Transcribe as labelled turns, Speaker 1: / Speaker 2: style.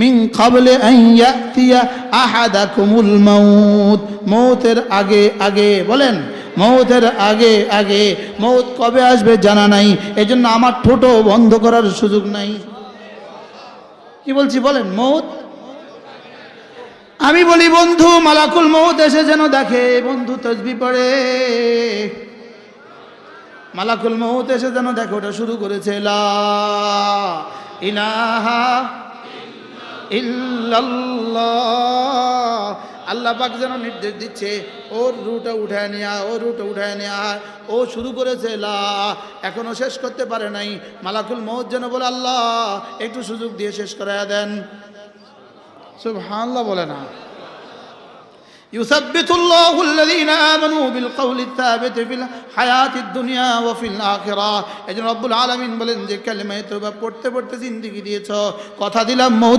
Speaker 1: মিন ক্বাবলি আন ইয়াতিয়া আহাদাকুমুল মাউত, মৌতের আগে আগে, বলেন মৌতের আগে আগে। মৌত কবে আসবে জানা নাই, এজন্য আমার ঠোঁটও বন্ধ করার সুযোগ নাই। কি বলছি বলেন? মৌত, আমি বলি বন্ধু মালাকুল মৌত এসে যেন দেখে বন্ধু তাসবিহ পড়ে, মালাকুল মৌত এসে যেন দেখে ওটা শুরু করেছে লা ইলাহা ইল্লাল্লাহ। আল্লাহ পাক যেন নির্দেশ দিচ্ছে ওর রুটা উঠায় নেয়া, ওর রুটা উঠায় নেয়া। ও শুরু করেছে লা, এখনো শেষ করতে পারে নাই। মালাকুল মৌত যেন বলে আল্লাহ একটু সুযোগ দিয়ে শেষ করায়া দেন। সুবহানাল্লাহ বলে না? ইউসাব্বিতুল্লাহু আল্লাযীনা আমানু বিল কওলি সাবিত ফিল হায়াতিদ দুনিয়া ওয়া ফিল আখিরাহ। এজন্য রব্বুল আলামিন বলেন যে কালিমায়ে তওবা পড়তে পড়তে জিন্দেগি দিয়েছো, কথা দিলাম মৌত